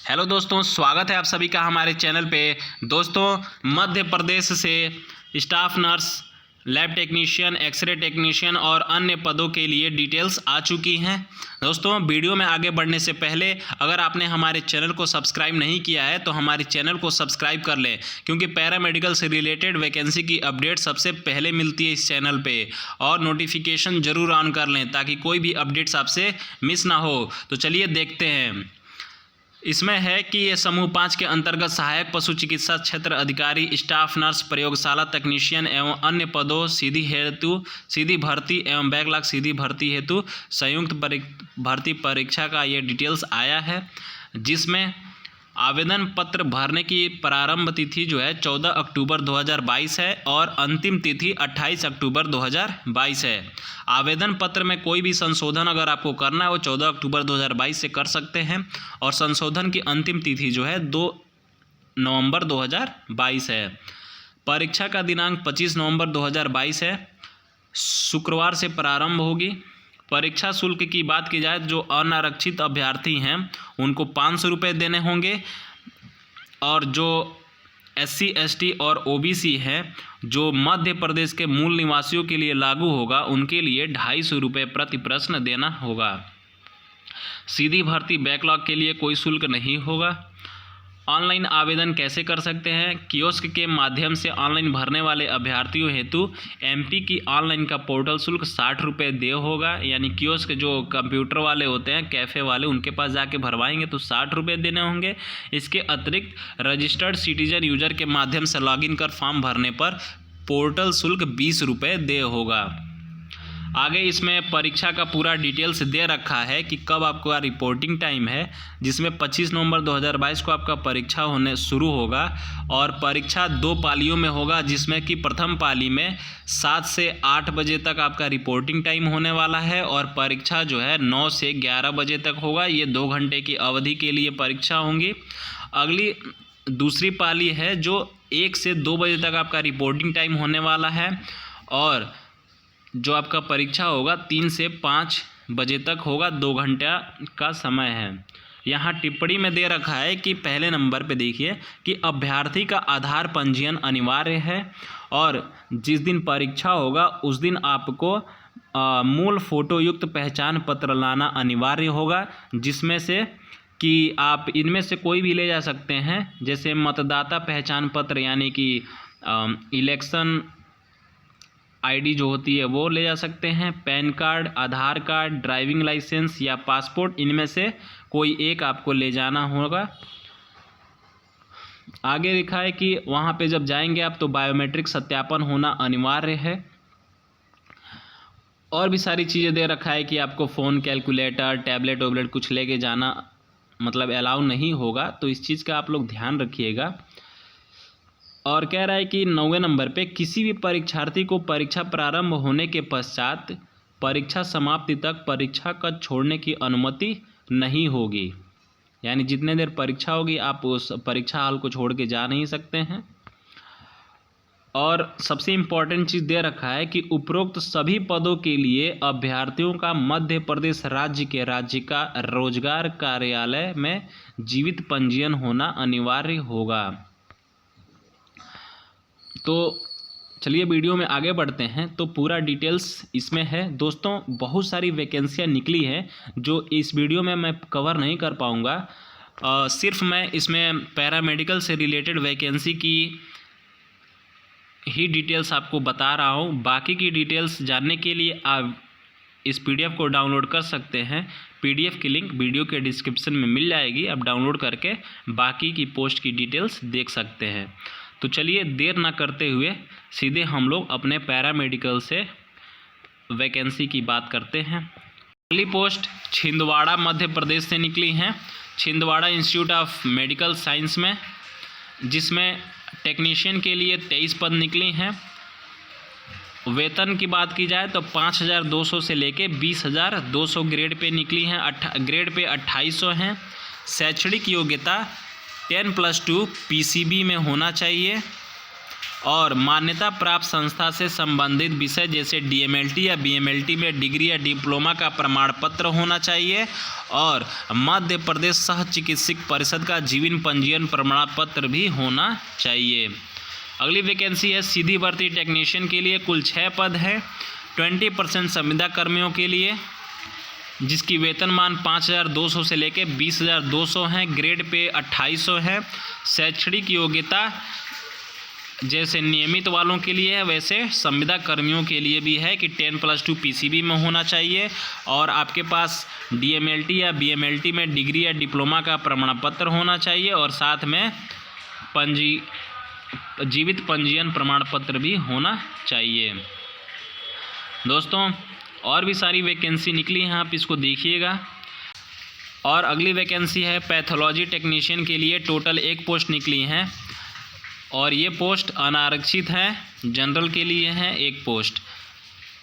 Hello दोस्तों, स्वागत है आप सभी का हमारे चैनल पे। दोस्तों, मध्य प्रदेश से staff nurse, lab technician, x ray technician और अन्य पदों के लिए डिटेल्स आ चुकी हैं। दोस्तों, वीडियो में आगे बढ़ने से पहले अगर आपने हमारे चैनल को सब्सक्राइब नहीं किया है तो हमारे चैनल को सब्सक्राइब कर लें, क्योंकि पैरामेडिकल से रिलेटेड वैकेंसी की अपडेट सबसे पहले मिलती है इस चैनल पे। और नोटिफिकेशन ज़रूर ऑन कर लें ताकि कोई भी अपडेट्स आपसे मिस ना हो। तो चलिए देखते हैं। इसमें है कि ये समूह 5 के अंतर्गत सहायक पशु चिकित्सा क्षेत्र अधिकारी, स्टाफ नर्स, प्रयोगशाला तकनीशियन एवं अन्य पदों सीधी भर्ती एवं बैकलॉग सीधी भर्ती हेतु संयुक्त भर्ती परीक्षा का ये डिटेल्स आया है, जिसमें आवेदन पत्र भरने की प्रारंभ तिथि जो है 14 अक्टूबर 2022 है और अंतिम तिथि 28 अक्टूबर 2022 है। आवेदन पत्र में कोई भी संशोधन अगर आपको करना है वो 14 अक्टूबर 2022 से कर सकते हैं और संशोधन की अंतिम तिथि जो है 2 नवंबर 2022 है। परीक्षा का दिनांक 25 नवंबर 2022 है, शुक्रवार से प्रारंभ होगी। परीक्षा शुल्क की बात की जाए, जो अनारक्षित अभ्यर्थी हैं उनको 500 रुपये देने होंगे और जो SC ST और OBC हैं, जो मध्य प्रदेश के मूल निवासियों के लिए लागू होगा, उनके लिए 250 रुपये प्रति प्रश्न देना होगा। सीधी भर्ती बैकलॉग के लिए कोई शुल्क नहीं होगा। ऑनलाइन आवेदन कैसे कर सकते हैं? कियोस्क के माध्यम से ऑनलाइन भरने वाले अभ्यर्थियों हेतु MP की ऑनलाइन का पोर्टल शुल्क 60 रुपये देय होगा। यानी कियोस्क जो कंप्यूटर वाले होते हैं, कैफ़े वाले, उनके पास जाके भरवाएंगे तो 60 रुपये देने होंगे। इसके अतिरिक्त रजिस्टर्ड सिटीजन यूजर के माध्यम से लॉगिन कर फॉर्म भरने पर पोर्टल शुल्क 20 रुपये देय होगा। आगे इसमें परीक्षा का पूरा डिटेल्स दे रखा है कि कब आपका रिपोर्टिंग टाइम है, जिसमें 25 नवंबर 2022 को आपका परीक्षा होने शुरू होगा और परीक्षा 2 पालियों में होगा, जिसमें कि प्रथम पाली में 7 से 8 बजे तक आपका रिपोर्टिंग टाइम होने वाला है और परीक्षा जो है 9 से 11 बजे तक होगा। ये 2 घंटे की अवधि के लिए परीक्षा होंगी। अगली दूसरी पाली है जो 1 से 2 बजे तक आपका रिपोर्टिंग टाइम होने वाला है और जो आपका परीक्षा होगा 3 से 5 बजे तक होगा। 2 घंटा का समय है। यहाँ टिप्पणी में दे रखा है कि पहले नंबर पे देखिए कि अभ्यर्थी का आधार पंजीयन अनिवार्य है और जिस दिन परीक्षा होगा उस दिन आपको मूल फ़ोटो युक्त पहचान पत्र लाना अनिवार्य होगा, जिसमें से कि आप इनमें से कोई भी ले जा सकते हैं। जैसे मतदाता पहचान पत्र यानी कि इलेक्शन ID जो होती है वो ले जा सकते हैं, पैन कार्ड, आधार कार्ड, ड्राइविंग लाइसेंस या पासपोर्ट, इनमें से कोई एक आपको ले जाना होगा। आगे लिखा है कि वहाँ पे जब जाएंगे आप तो बायोमेट्रिक सत्यापन होना अनिवार्य है। और भी सारी चीज़ें दे रखा है कि आपको फ़ोन, कैलकुलेटर, टैबलेट वैबलेट कुछ लेके जाना मतलब अलाउ नहीं होगा, तो इस चीज़ का आप लोग ध्यान रखिएगा। और कह रहा है कि 9वें नंबर पे किसी भी परीक्षार्थी को परीक्षा प्रारंभ होने के पश्चात परीक्षा समाप्ति तक परीक्षा कक्ष छोड़ने की अनुमति नहीं होगी। यानी जितने देर परीक्षा होगी आप उस परीक्षा हॉल को छोड़ के जा नहीं सकते हैं। और सबसे इम्पॉर्टेंट चीज़ दे रखा है कि उपरोक्त सभी पदों के लिए अभ्यर्थियों का मध्य प्रदेश राज्य के राज्य का रोजगार कार्यालय में जीवित पंजीयन होना अनिवार्य होगा। तो चलिए वीडियो में आगे बढ़ते हैं। तो पूरा डिटेल्स इसमें है। दोस्तों, बहुत सारी वैकेंसियां निकली हैं जो इस वीडियो में मैं कवर नहीं कर पाऊँगा। सिर्फ मैं इसमें पैरामेडिकल से रिलेटेड वैकेंसी की ही डिटेल्स आपको बता रहा हूँ। बाकी की डिटेल्स जानने के लिए आप इस PDF को डाउनलोड कर सकते हैं। PDF की लिंक वीडियो के डिस्क्रिप्शन में मिल जाएगी। आप डाउनलोड करके बाकी की पोस्ट की डिटेल्स देख सकते हैं। तो चलिए देर ना करते हुए सीधे हम लोग अपने पैरामेडिकल से वैकेंसी की बात करते हैं। अगली पोस्ट छिंदवाड़ा मध्य प्रदेश से निकली हैं, Chhindwara institute of medical science में, जिसमें टेक्नीशियन के लिए 23 पद निकली हैं। वेतन की बात की जाए तो 5,200 से लेके 20,200 ग्रेड पे निकली हैं। ग्रेड पे 2,800 हैं। शैक्षणिक योग्यता 10+2 PCB में होना चाहिए और मान्यता प्राप्त संस्था से संबंधित विषय जैसे डीएमएलटी या बीएमएलटी में डिग्री या डिप्लोमा का प्रमाण पत्र होना चाहिए और मध्य प्रदेश सह चिकित्सक परिषद का जीवन पंजीयन प्रमाण पत्र भी होना चाहिए। अगली वैकेंसी है सीधी भर्ती टेक्नीशियन के लिए। कुल 6 पद है। 20% संविदा कर्मियों के लिए, जिसकी वेतनमान 5,200 से लेकर 20,200 है। ग्रेड पे 2,800 है। शैक्षणिक योग्यता जैसे नियमित वालों के लिए है वैसे संविदा कर्मियों के लिए भी है कि 10+2 पीसीबी में होना चाहिए और आपके पास डीएमएलटी या बीएमएलटी में डिग्री या डिप्लोमा का प्रमाण पत्र होना चाहिए और साथ में जीवित पंजीयन प्रमाण पत्र भी होना चाहिए। दोस्तों और भी सारी वैकेंसी निकली हैं, आप इसको देखिएगा। और अगली वैकेंसी है पैथोलॉजी टेक्नीशियन के लिए। टोटल 1 पोस्ट निकली हैं और ये पोस्ट अनारक्षित है। जनरल के लिए है 1 पोस्ट।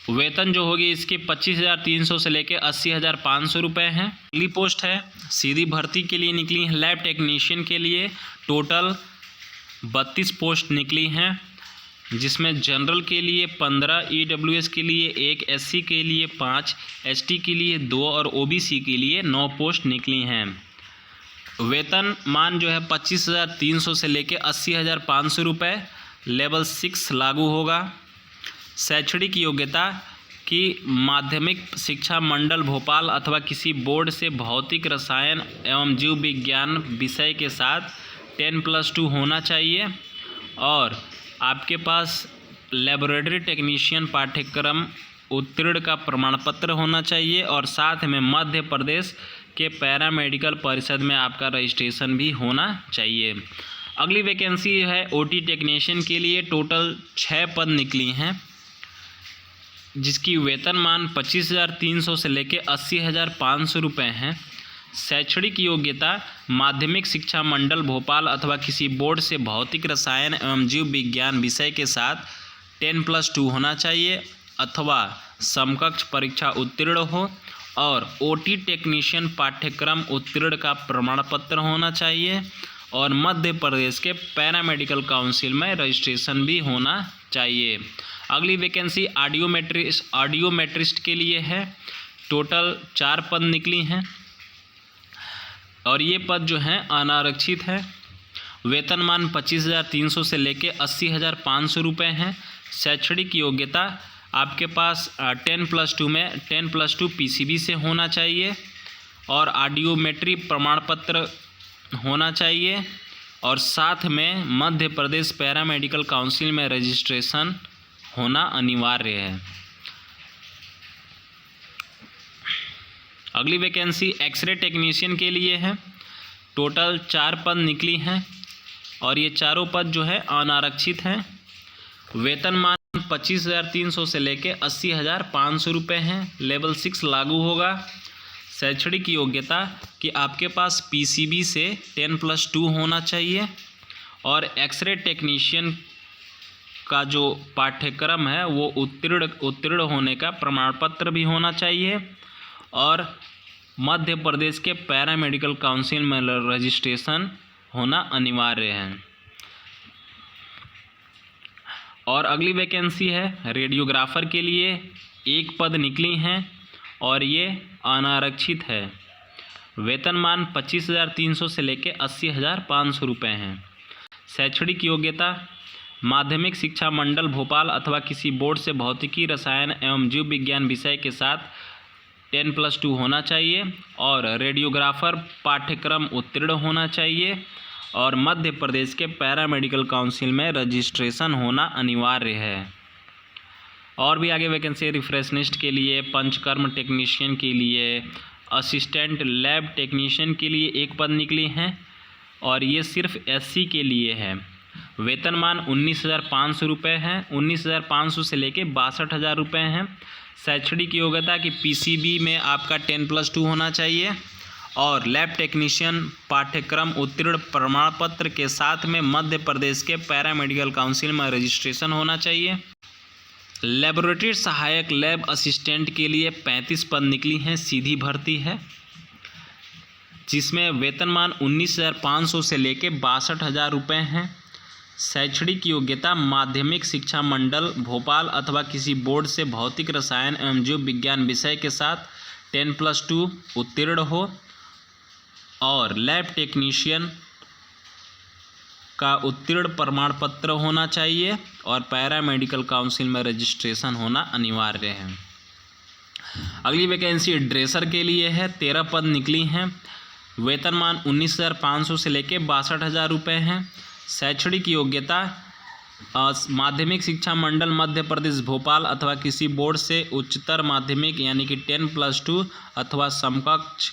वेतन जो होगी इसकी 25,300 से लेकर 80,500 रुपये है। अगली पोस्ट है सीधी भर्ती के लिए निकली है लैब टेक्नीशियन के लिए। टोटल 32 पोस्ट निकली हैं, जिसमें जनरल के लिए 15, ईडब्ल्यूएस के लिए 1, एससी के लिए 5, एसटी के लिए 2 और ओबीसी के लिए 9 पोस्ट निकली हैं। वेतन मान जो है 25,300 से लेकर 80,500 रुपये। लेवल 6 लागू होगा। शैक्षणिक योग्यता की माध्यमिक शिक्षा मंडल भोपाल अथवा किसी बोर्ड से भौतिक रसायन एवं जीव विज्ञान विषय के साथ 10+2 होना चाहिए और आपके पास लेबोरेटरी टेक्नीशियन पाठ्यक्रम उत्तीर्ण का प्रमाण पत्र होना चाहिए और साथ में मध्य प्रदेश के पैरामेडिकल परिषद में आपका रजिस्ट्रेशन भी होना चाहिए। अगली वैकेंसी है ओटी टेक्नीशियन के लिए। टोटल 6 पद निकली हैं, जिसकी वेतनमान 25,300 से लेकर 80,500 रुपये हैं। शैक्षणिक योग्यता माध्यमिक शिक्षा मंडल भोपाल अथवा किसी बोर्ड से भौतिक रसायन एवं जीव विज्ञान विषय के साथ 10+2 होना चाहिए अथवा समकक्ष परीक्षा उत्तीर्ण हो और ओटी टेक्नीशियन पाठ्यक्रम उत्तीर्ण का प्रमाण पत्र होना चाहिए और मध्य प्रदेश के पैरामेडिकल काउंसिल में रजिस्ट्रेशन भी होना चाहिए। अगली वैकेंसी ऑडियोमेट्रिस्ट के लिए है। टोटल 4 पद निकली हैं और ये पद जो हैं अनारक्षित है। वेतनमान 25,300 से लेकर 80,500 रुपये हैं। शैक्षणिक योग्यता आपके पास 10+2 में 10+2 पीसीबी से होना चाहिए और ऑडियोमेट्री प्रमाण पत्र होना चाहिए और साथ में मध्य प्रदेश पैरामेडिकल काउंसिल में रजिस्ट्रेशन होना अनिवार्य है। अगली वैकेंसी एक्सरे टेक्नीशियन के लिए है। टोटल 4 पद निकली हैं और ये चारों पद जो है अनारक्षित हैं। वेतनमान 25,300 से लेकर 80,500 रुपये हैं। लेवल 6 लागू होगा। शैक्षणिक योग्यता कि आपके पास पीसीबी से 10+2 होना चाहिए और एक्सरे टेक्नीशियन का जो पाठ्यक्रम है वो उत्तीर्ण होने का प्रमाण पत्र भी होना चाहिए और मध्य प्रदेश के पैरामेडिकल काउंसिल में रजिस्ट्रेशन होना अनिवार्य है। और अगली वैकेंसी है रेडियोग्राफर के लिए। 1 पद निकली हैं और ये अनारक्षित है। वेतनमान 25,300 से लेकर 80,500 रुपये हैं। शैक्षणिक योग्यता माध्यमिक शिक्षा मंडल भोपाल अथवा किसी बोर्ड से भौतिकी रसायन एवं जीव विज्ञान विषय के साथ 10+2 होना चाहिए और रेडियोग्राफर पाठ्यक्रम उत्तीर्ण होना चाहिए और मध्य प्रदेश के पैरामेडिकल काउंसिल में रजिस्ट्रेशन होना अनिवार्य है। और भी आगे वैकेंसी रिफ्रेशनिस्ट के लिए, पंचकर्म टेक्नीशियन के लिए, असिस्टेंट लैब टेक्नीशियन के लिए 1 पद निकली हैं और ये सिर्फ एससी के लिए है। वेतनमान 19,500 रुपये हैं। 19,500 से लेके 62,000 रुपये हैं। शैक्षणिक योग्यता की पीसीबी में आपका 10+2 होना चाहिए और लैब टेक्नीशियन पाठ्यक्रम उत्तीर्ण प्रमाण पत्र के साथ में मध्य प्रदेश के पैरामेडिकल काउंसिल में रजिस्ट्रेशन होना चाहिए। लेबोरेटरी सहायक लैब असिस्टेंट के लिए 35 पद निकली हैं। सीधी भर्ती है, जिसमें वेतनमान 19,500 से लेके 62,000 रुपये हैं। शैक्षणिक योग्यता माध्यमिक शिक्षा मंडल भोपाल अथवा किसी बोर्ड से भौतिक रसायन एवं जीव विज्ञान विषय के साथ 10+2 उत्तीर्ण हो और लैब टेक्नीशियन का उत्तीर्ण प्रमाण पत्र होना चाहिए और पैरामेडिकल काउंसिल में रजिस्ट्रेशन होना अनिवार्य है। अगली वैकेंसी ड्रेसर के लिए है। 13 पद निकली हैं। वेतनमान 19,500 से लेके 62,000 रुपये हैं। शैक्षणिक योग्यता माध्यमिक शिक्षा मंडल मध्य प्रदेश भोपाल अथवा किसी बोर्ड से उच्चतर माध्यमिक यानी कि 10+2 अथवा समकक्ष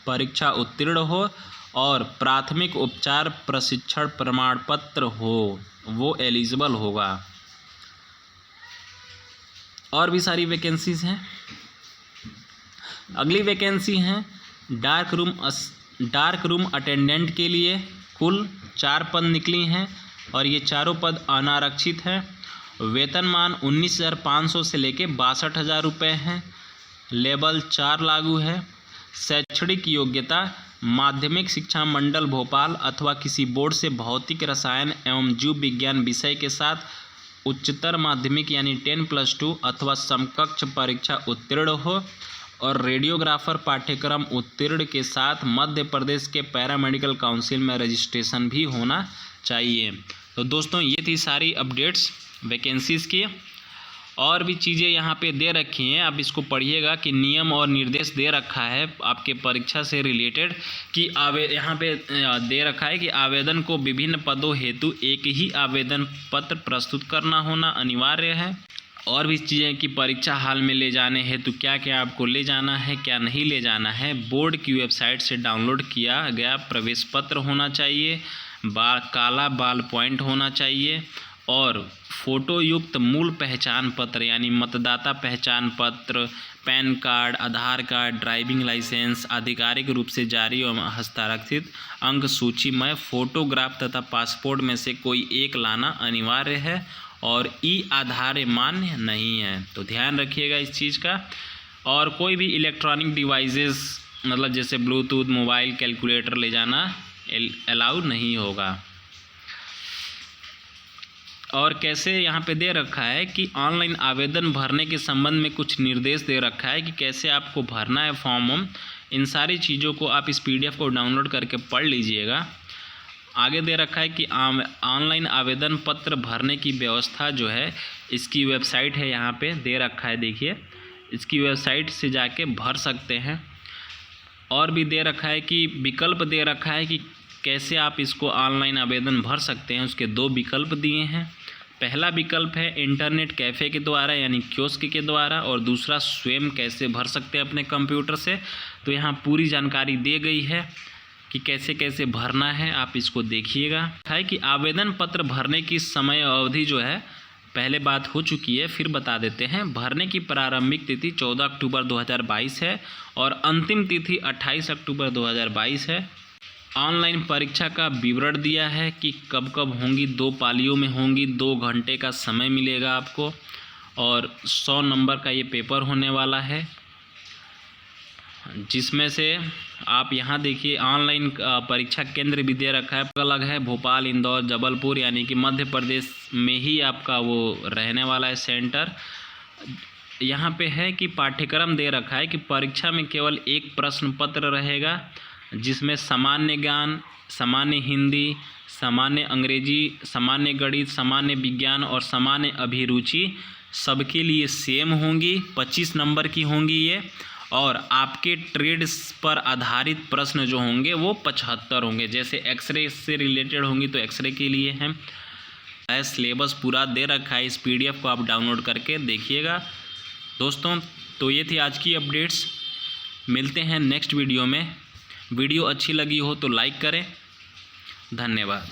परीक्षा उत्तीर्ण हो और प्राथमिक उपचार प्रशिक्षण प्रमाण पत्र हो, वो एलिजिबल होगा। और भी सारी वैकेंसीज हैं। अगली वैकेंसी है डार्क रूम अटेंडेंट के लिए। कुल 4 पद निकली हैं और ये चारों पद अनारक्षित हैं। वेतनमान 19,500 से लेके 62,000 रुपये हैं। लेवल 4 लागू है। शैक्षणिक योग्यता माध्यमिक शिक्षा मंडल भोपाल अथवा किसी बोर्ड से भौतिक रसायन एवं जीव विज्ञान विषय के साथ उच्चतर माध्यमिक यानी 10+2 अथवा समकक्ष परीक्षा उत्तीर्ण हो और रेडियोग्राफर पाठ्यक्रम उत्तीर्ण के साथ मध्य प्रदेश के पैरामेडिकल काउंसिल में रजिस्ट्रेशन भी होना चाहिए। तो दोस्तों ये थी सारी अपडेट्स वैकेंसीज़ की। और भी चीज़ें यहाँ पे दे रखी हैं, आप इसको पढ़िएगा कि नियम और निर्देश दे रखा है आपके परीक्षा से रिलेटेड कि यहाँ पे दे रखा है कि आवेदन को विभिन्न पदों हेतु एक ही आवेदन पत्र प्रस्तुत करना होना अनिवार्य है। और भी चीज़ें कि परीक्षा हाल में ले जाने हेतु क्या क्या आपको ले जाना है, क्या नहीं ले जाना है। बोर्ड की वेबसाइट से डाउनलोड किया गया प्रवेश पत्र होना चाहिए, काला बाल पॉइंट होना चाहिए और फ़ोटो युक्त मूल पहचान पत्र यानी मतदाता पहचान पत्र, पैन कार्ड, आधार कार्ड, ड्राइविंग लाइसेंस, आधिकारिक रूप से जारी और हस्ताक्षरित अंक सूची में फ़ोटोग्राफ तथा पासपोर्ट में से कोई एक लाना अनिवार्य है और आधार मान्य नहीं है। तो ध्यान रखिएगा इस चीज़ का। और कोई भी इलेक्ट्रॉनिक डिवाइसेस मतलब जैसे ब्लूटूथ, मोबाइल, कैलकुलेटर ले जाना अलाउ नहीं होगा। और कैसे यहाँ पे दे रखा है कि ऑनलाइन आवेदन भरने के संबंध में कुछ निर्देश दे रखा है कि कैसे आपको भरना है फॉर्म। इन सारी चीज़ों को आप इस PDF को डाउनलोड करके पढ़ लीजिएगा। आगे दे रखा है कि ऑनलाइन आवेदन पत्र भरने की व्यवस्था जो है इसकी वेबसाइट है, यहाँ पे दे रखा है, देखिए इसकी वेबसाइट से जाके भर सकते हैं। और भी दे रखा है कि विकल्प दे रखा है कि कैसे आप इसको ऑनलाइन आवेदन भर सकते हैं। उसके 2 विकल्प दिए हैं। पहला विकल्प है इंटरनेट कैफ़े के द्वारा यानी कियोस्क के द्वारा और दूसरा स्वयं कैसे भर सकते हैं अपने कंप्यूटर से। तो यहाँ पूरी जानकारी दी गई है कि कैसे कैसे भरना है, आप इसको देखिएगा। है कि आवेदन पत्र भरने की समय अवधि जो है पहले बात हो चुकी है, फिर बता देते हैं। भरने की प्रारंभिक तिथि 14 अक्टूबर 2022 है और अंतिम तिथि 28 अक्टूबर 2022 है। ऑनलाइन परीक्षा का विवरण दिया है कि कब कब होंगी, 2 पालियों में होंगी, 2 घंटे का समय मिलेगा आपको और 100 नंबर का ये पेपर होने वाला है, जिसमें से आप यहाँ देखिए ऑनलाइन परीक्षा केंद्र भी दे रखा है, अलग है भोपाल, इंदौर, जबलपुर यानी कि मध्य प्रदेश में ही आपका वो रहने वाला है सेंटर। यहाँ पे है कि पाठ्यक्रम दे रखा है कि परीक्षा में केवल एक प्रश्न पत्र रहेगा जिसमें सामान्य ज्ञान, सामान्य हिंदी, सामान्य अंग्रेजी, सामान्य गणित, सामान्य विज्ञान और सामान्य अभिरुचि सबके लिए सेम होंगी। 25 नंबर की होंगी ये। और आपके ट्रेड्स पर आधारित प्रश्न जो होंगे वो 75 होंगे। जैसे एक्सरे से रिलेटेड होंगी तो एक्सरे के लिए हैं। सिलेबस पूरा दे रखा है, इस PDF को आप डाउनलोड करके देखिएगा दोस्तों। तो ये थी आज की अपडेट्स। मिलते हैं नेक्स्ट वीडियो में। वीडियो अच्छी लगी हो तो लाइक करें। धन्यवाद।